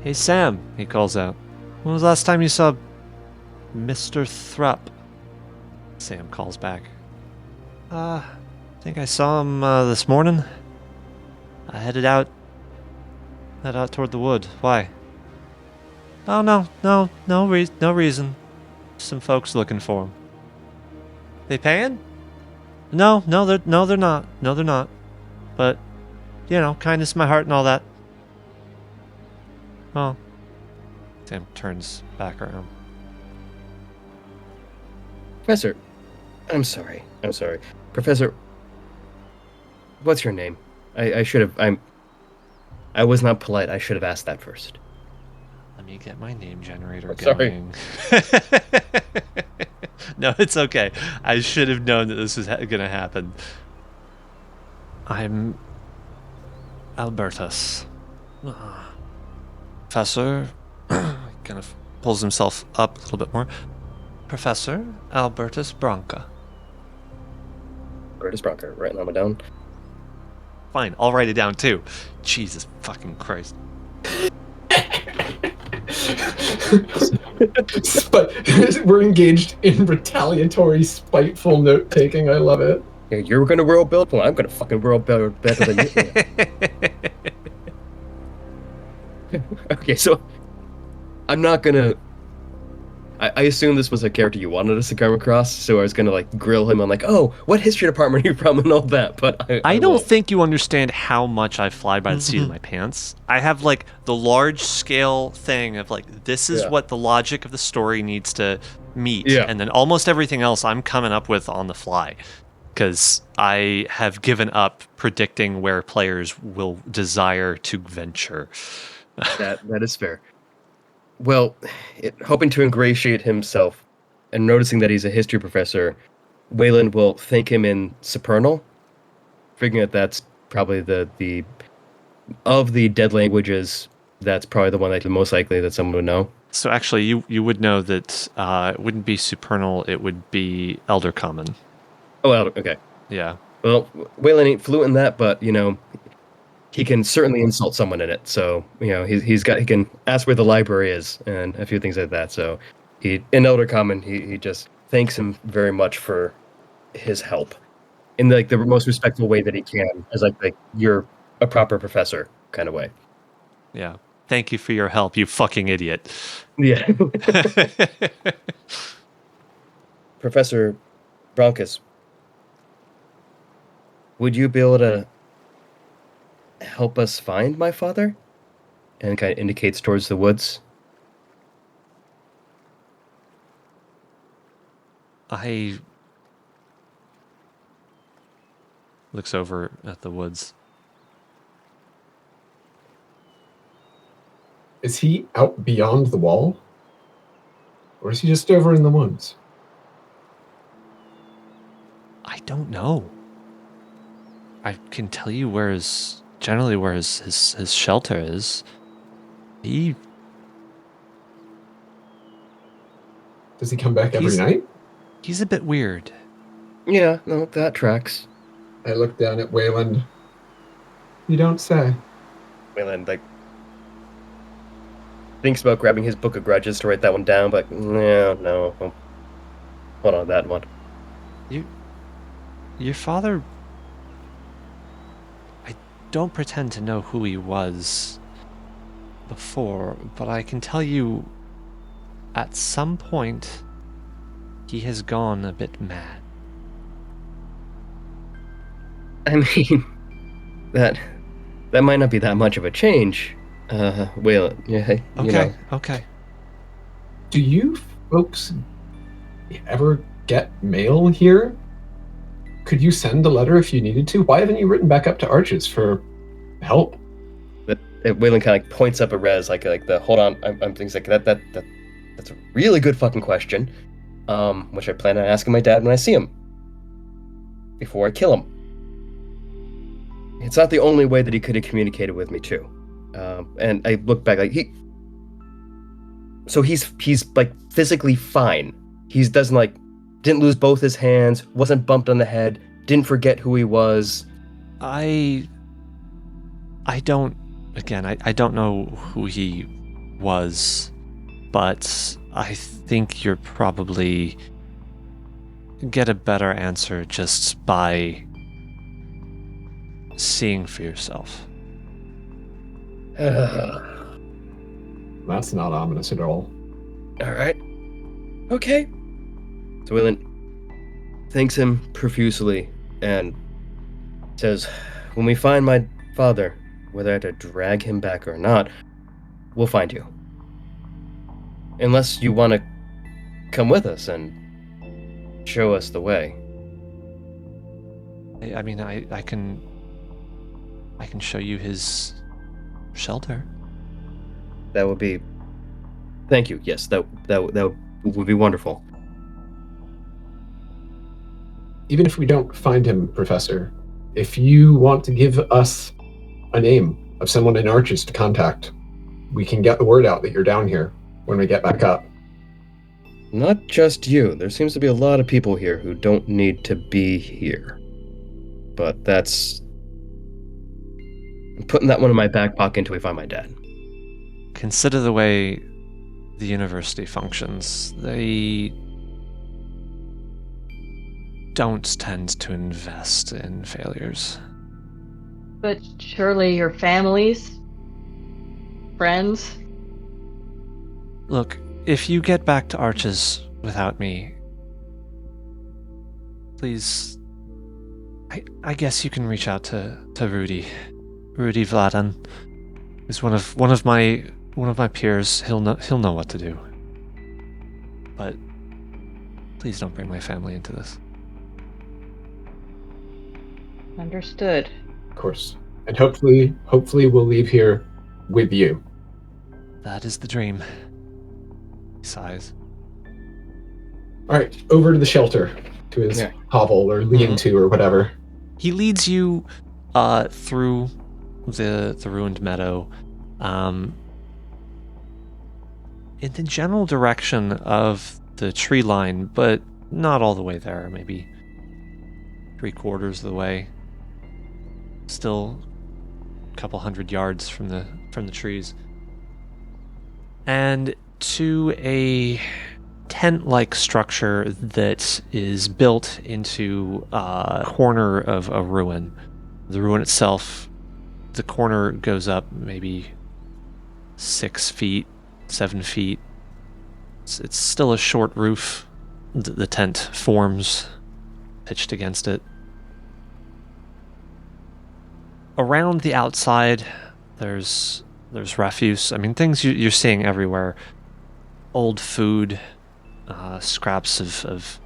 Hey Sam, he calls out. When was the last time you saw Mr. Thrupp? Sam calls back. I think I saw him this morning. I headed out toward the wood. Why? Oh, no reason. Some folks looking for him. They paying? No, they're not. No, they're not. But, kindness in my heart and all that. Oh. Sam turns back around. Professor, I'm sorry. Professor, what's your name? I should have. I was not polite. I should have asked that first. Let me get my name generator Sorry. going. No, it's okay. I should have known that this was going to happen. I'm Albertus. Professor, kind of pulls himself up a little bit more. Professor Albertus Branca. Albertus Branca, writing that one down. Fine, I'll write it down too. Jesus fucking Christ. But we're engaged in retaliatory, spiteful note-taking. I love it. Yeah, you're gonna roll build plan. I'm gonna fucking roll better than you. Okay, so I'm not gonna. I assume this was a character you wanted us to come across, so I was gonna grill him on oh, what history department are you from and all that. But I don't think you understand how much I fly by the seat of my pants. I have the large scale thing of this is what the logic of the story needs to meet, and then almost everything else I'm coming up with on the fly, because I have given up predicting where players will desire to venture. That is fair. Well, hoping to ingratiate himself and noticing that he's a history professor, Wayland will thank him in Supernal, figuring that that's probably the of the dead languages, that's probably the one that's the most likely that someone would know. So actually, you would know that it wouldn't be Supernal, it would be Elder Common. Oh, well, okay. Yeah. Well, Wayland ain't fluent in that, but, he can certainly insult someone in it. So, he can ask where the library is and a few things like that. So, in Elder Common, he just thanks him very much for his help in the most respectful way that he can, as like you're a proper professor kind of way. Yeah. Thank you for your help, you fucking idiot. Yeah. Professor Broncus, would you be able to help us find my father? And kind of indicates towards the woods. I looks over at the woods. Is he out beyond the wall? Or is he just over in the woods? I don't know. I can tell you generally where his shelter is. Does he come back every night? He's a bit weird. Yeah, no, that tracks. I look down at Wayland. You don't say. Wayland, thinks about grabbing his book of grudges to write that one down, but no. Hold on, that one. Your father... I don't pretend to know who he was before, but I can tell you at some point he has gone a bit mad. I mean, that might not be that much of a change. Wayland, yeah, Okay. Do you folks ever get mail here? Could you send a letter if you needed to? Why haven't you written back up to Arches for help? Wayland kind of points up at Rez, like the hold on, I'm things like that. That's a really good fucking question, which I plan on asking my dad when I see him before I kill him. It's not the only way that he could have communicated with me too, and I look back like he's like physically fine. He didn't lose both his hands, wasn't bumped on the head, didn't forget who he was. I don't know who he was, but I think you're probably get a better answer just by seeing for yourself. That's not ominous at all. All right. Okay. So Wayland thanks him profusely and says, when we find my father, whether I have to drag him back or not, we'll find you. Unless you want to come with us and show us the way. I mean, I can show you his shelter. That would be... Thank you. Yes, that would be wonderful. Even if we don't find him, Professor, if you want to give us a name of someone in Arches to contact, we can get the word out that you're down here when we get back up. Not just you. There seems to be a lot of people here who don't need to be here. But that's... I'm putting that one in my back pocket until we find my dad. Consider the way the university functions. They don't tend to invest in failures. But surely your families, friends. Look, if you get back to Arches without me, please, I guess you can reach out to Rudy Vladan, who's one of my peers. He'll know what to do. But please don't bring my family into this. Understood. Of course. And hopefully we'll leave here with you. That is the dream. He sighs. All right, over to the shelter, to his hovel or lean-to or whatever. He leads you through the ruined meadow, in the general direction of the tree line, but not all the way there. Maybe 3/4 of the way. Still a couple 100 yards from the trees, and to a tent-like structure that is built into a corner of a ruin. The ruin itself, the corner goes up maybe 6 feet, 7 feet. It's still a short roof. The tent forms pitched against it. Around the outside, there's refuse. I mean, things you're seeing everywhere. Old food, scraps of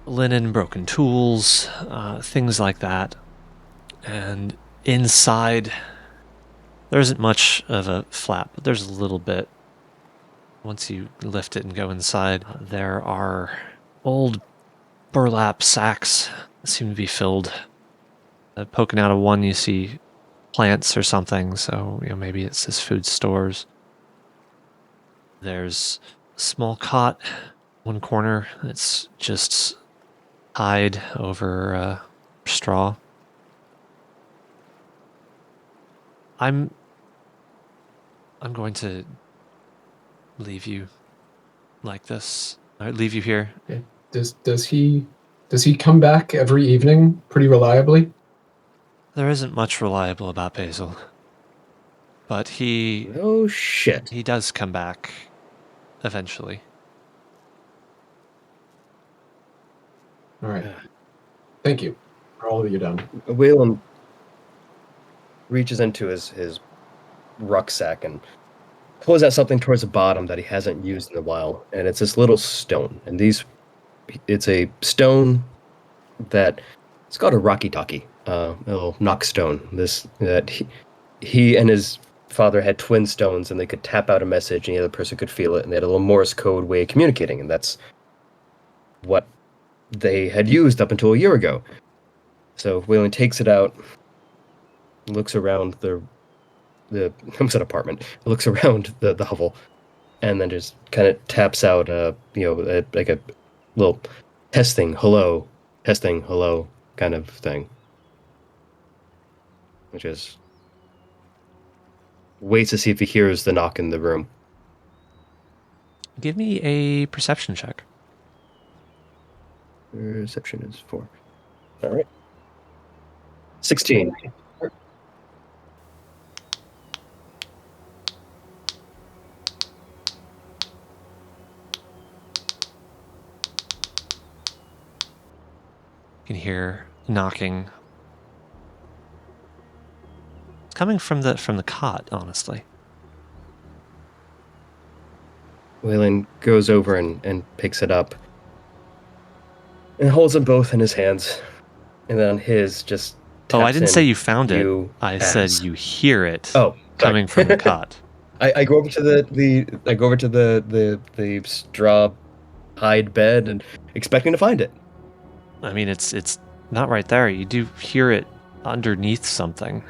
linen, broken tools, things like that. And inside, there isn't much of a flap, but there's a little bit. Once you lift it and go inside, there are old burlap sacks that seem to be filled. Poking out of one, you see plants or something, so maybe it's his food stores. There's a small cot, one corner that's just tied over straw. I'm going to leave you like this. I leave you here. Okay. Does he come back every evening pretty reliably? There isn't much reliable about Bazel, but he does come back eventually. All right. Thank you for all that you've done. Waylon reaches into his rucksack and pulls out something towards the bottom that he hasn't used in a while, and it's this little stone. And it's a stone that it's called a rocky talkie, a little knock stone. That he and his father had twin stones, and they could tap out a message, and the other person could feel it, and they had a little Morse code way of communicating, and that's what they had used up until a year ago. So Waylon takes it out, looks around the homestead apartment, looks around the hovel, and then just kind of taps out like a little testing hello kind of thing, which is waits to see if he hears the knock in the room. Give me a perception check. Perception is 4. All right. 16. You can hear knocking. It's coming from the cot, honestly. Waylon goes over and picks it up and holds them both in his hands, and then on his just taps I didn't say you found it. I ask. said you hear it. Oh, coming from the cot. I go over to the straw hide bed and expecting to find it. I mean, it's not right there. You do hear it underneath something.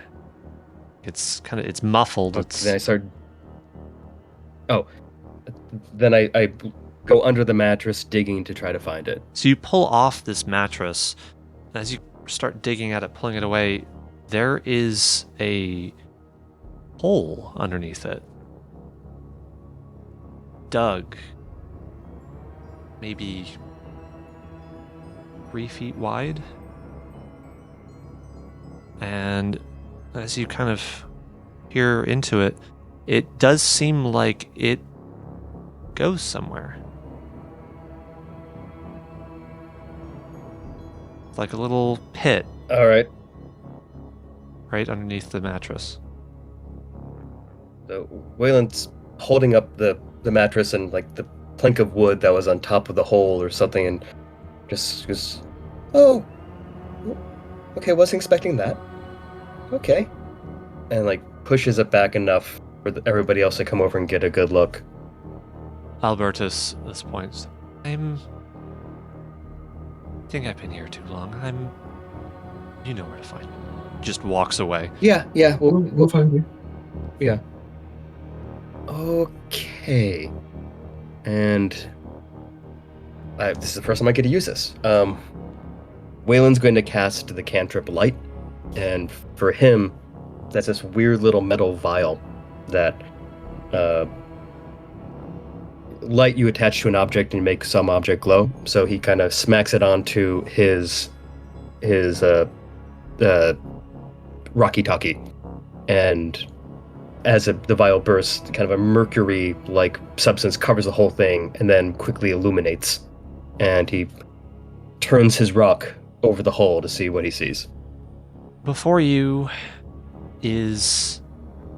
It's muffled. Then I start. Oh, then I go under the mattress digging to try to find it. So you pull off this mattress. As you start digging at it, pulling it away, there is a hole underneath it. Dug. Maybe 3 feet wide. And as you kind of peer into it, it does seem like it goes somewhere. Like a little pit. All right. Right underneath the mattress. So Waylon's holding up the mattress and like the plank of wood that was on top of the hole or something, and just goes, "Oh, okay, wasn't expecting that. Okay," and like pushes it back enough for everybody else to come over and get a good look. Albertus at this point. I think I've been here too long. You know where to find me. Just walks away. Yeah, We'll find you. yeah. Okay. And this is the first time I get to use this. Waylon's going to cast the cantrip Light, and for him, that's this weird little metal vial that light you attach to an object and make some object glow. So he kind of smacks it onto his walkie-talkie, and as the vial bursts, kind of a mercury-like substance covers the whole thing and then quickly illuminates. And he turns his rock over the hole to see what he sees. Before you is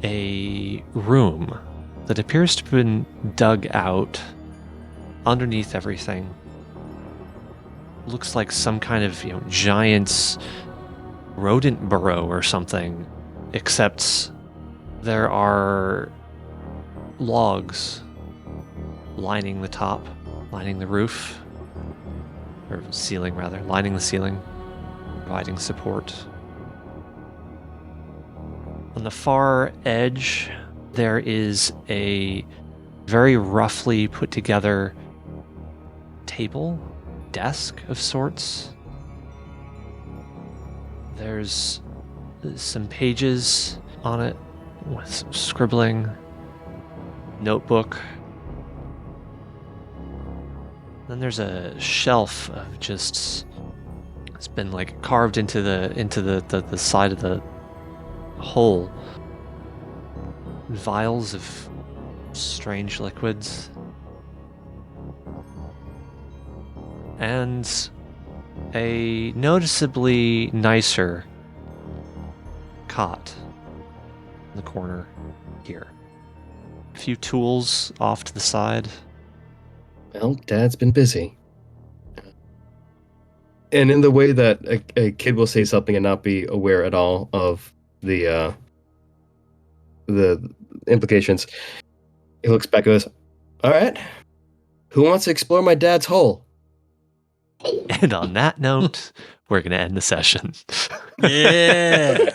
a room that appears to have been dug out underneath everything. Looks like some kind of giant rodent burrow or something, except there are logs lining the top, lining the roof, or ceiling rather, lining the ceiling, providing support. On the far edge, there is a very roughly put together table, desk of sorts. There's some pages on it with some scribbling, notebook. Then there's a shelf of just, it's been like carved into the side of the hole. Vials of strange liquids. And a noticeably nicer cot in the corner here. A few tools off to the side. Well, Dad's been busy. And in the way that a kid will say something and not be aware at all of the implications, he looks back and goes, "All right, who wants to explore my dad's hole?" And on that note, we're going to end the session. Yeah.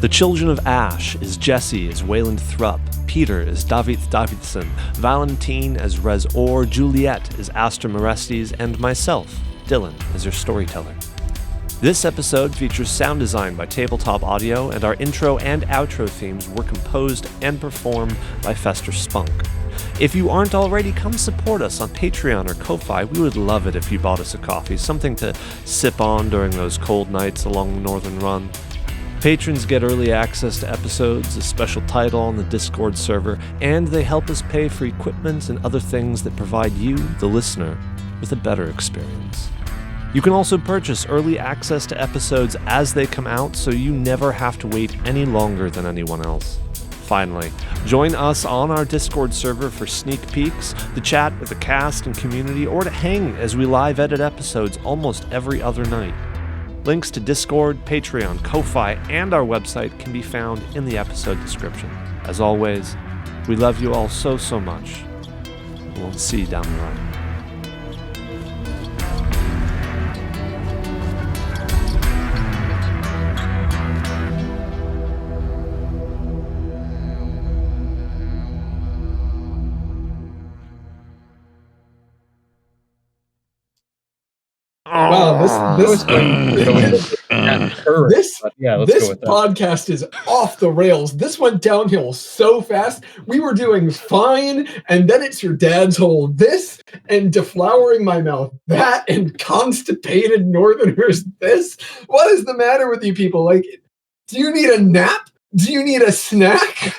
The Children of Ash is Jesse as Wayland Thrupp, Peter as David Davidson, Valentine as Rez Orr, Juliet as Aster Morestes, and myself, Dylan, as your storyteller. This episode features sound design by Tabletop Audio, and our intro and outro themes were composed and performed by Fester Spunk. If you aren't already, come support us on Patreon or Ko-Fi. We would love it if you bought us a coffee, something to sip on during those cold nights along the Northern Run. Patrons get early access to episodes, a special title on the Discord server, and they help us pay for equipment and other things that provide you, the listener, with a better experience. You can also purchase early access to episodes as they come out, so you never have to wait any longer than anyone else. Finally, join us on our Discord server for sneak peeks, to chat with the cast and community, or to hang as we live edit episodes almost every other night. Links to Discord, Patreon, Ko-Fi, and our website can be found in the episode description. As always, we love you all so much. We'll see you down the line. Wow, this podcast is off the rails. This went downhill so fast. We were doing fine, and then it's your dad's hole. This and deflowering my mouth. That and constipated Northerners. This. What is the matter with you people? Like, do you need a nap? Do you need a snack?